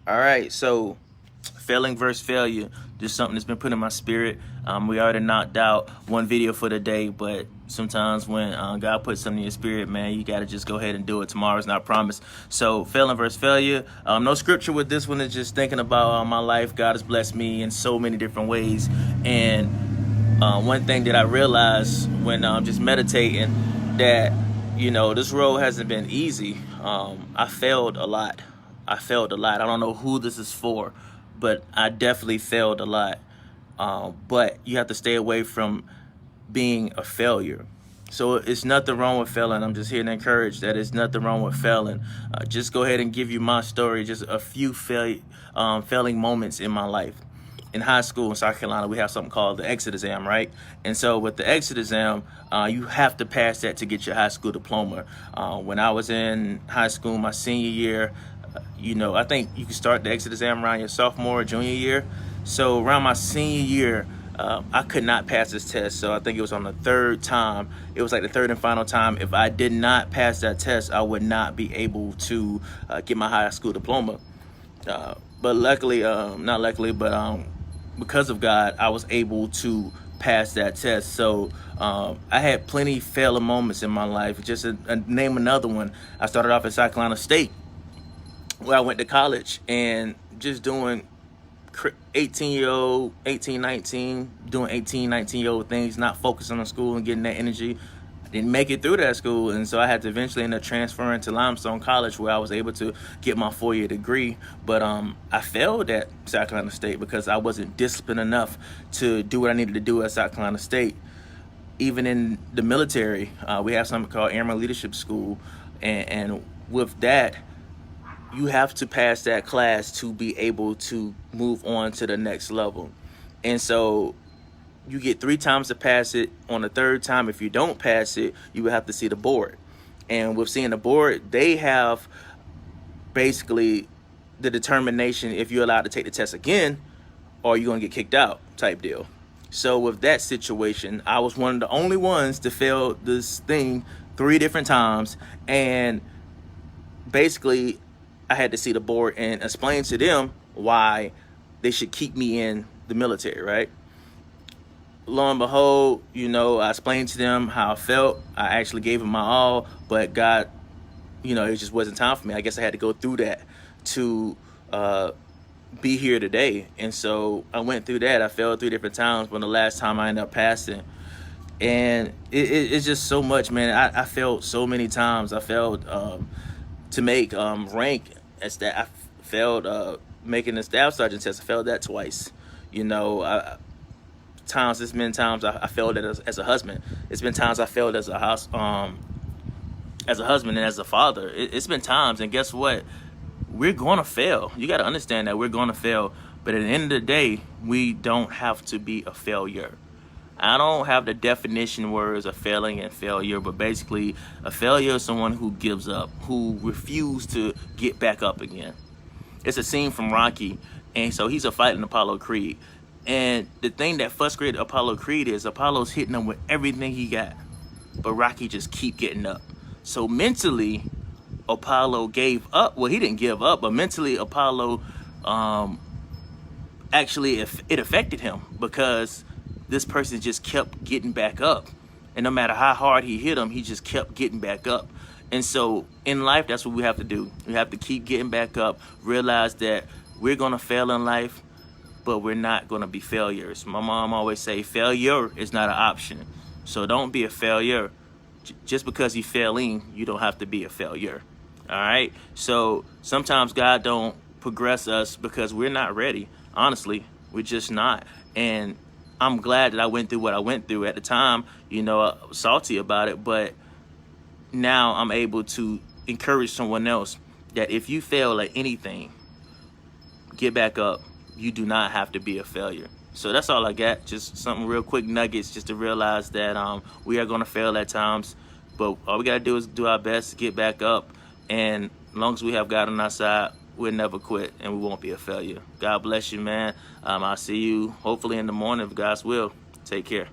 All right, so failing versus failure, just something that's been put in my spirit. We already knocked out one video for the day, but sometimes when God puts something in your spirit, man, you got to just go ahead and do it. Tomorrow's not promised. So failing versus failure. No scripture with this one. Is just thinking about my life. God has blessed me in so many different ways. And one thing that I realized when just meditating, that, this road hasn't been easy. I failed a lot. I don't know who this is for, but I definitely failed a lot. But you have to stay away from being a failure. So it's nothing wrong with failing. I'm just here to encourage that it's nothing wrong with failing. Just go ahead and give you my story, just a few failing moments in my life. In high school in South Carolina, we have something called the exit exam, right? And so with the exit exam, you have to pass that to get your high school diploma. When I was in high school, my senior year, I think you can start the exit exam around your sophomore or junior year. So around my senior year, I could not pass this test. So I think it was on the third time. It was like the third and final time. If I did not pass that test, I would not be able to get my high school diploma. But luckily, not luckily, but because of God, I was able to pass that test. So I had plenty failing moments in my life. Just to name another one, I started off at South Carolina State, where I went to college, and just doing 18-year-old, 18, 19, doing 18, 19-year-old things, not focusing on school and getting that energy. I didn't make it through that school, and so I had to eventually end up transferring to Limestone College, where I was able to get my 4-year degree. But I failed at South Carolina State because I wasn't disciplined enough to do what I needed to do at South Carolina State. Even in the military, we have something called Airman Leadership School, and with that, you have to pass that class to be able to move on to the next level. And so you get 3 times to pass it. On the third time, if you don't pass it, you will have to see the board. And with seeing the board, they have basically the determination if you're allowed to take the test again or you're going to get kicked out type deal. So with that situation, I was one of the only ones to fail this thing 3 different times. And basically, I had to see the board and explain to them why they should keep me in the military, right? Lo and behold, I explained to them how I felt. I actually gave them my all, but God, it just wasn't time for me. I guess I had to go through that to be here today. And so I went through that. I failed 3 different times, but the last time I ended up passing. And it's just so much, man. I failed so many times. I failed to make rank as that. I failed making the staff sergeant test. I failed that twice. There's been times I failed as a husband. It's been times I failed as a husband and as a father. It's been times, and guess what? We're gonna fail. You got to understand that we're gonna fail. But at the end of the day, we don't have to be a failure. I don't have the definition words of failing and failure, but basically a failure is someone who gives up, who refuses to get back up again. It's a scene from Rocky, and so he's fighting Apollo Creed. And the thing that frustrated Apollo Creed is Apollo's hitting him with everything he got, but Rocky just keep getting up. So mentally, Apollo gave up. Well, he didn't give up, but mentally Apollo, actually it affected him because this person just kept getting back up. And no matter how hard he hit him, he just kept getting back up. And so in life, that's what we have to do. We have to keep getting back up, realize that we're going to fail in life, but we're not going to be failures. My mom always say failure is not an option. So don't be a failure. Just because you're failing, you don't have to be a failure. All right? So sometimes God don't progress us because we're not ready. Honestly, we're just not. And I'm glad that I went through what I went through at the time. I was salty about it, but now I'm able to encourage someone else that if you fail at anything, get back up. You do not have to be a failure. So that's all I got. Just something real quick nuggets just to realize that we are going to fail at times, but all we got to do is do our best to get back up. And as long as we have God on our side, we'll never quit and we won't be a failure. God bless you, man. I'll see you hopefully in the morning if God's will. Take care.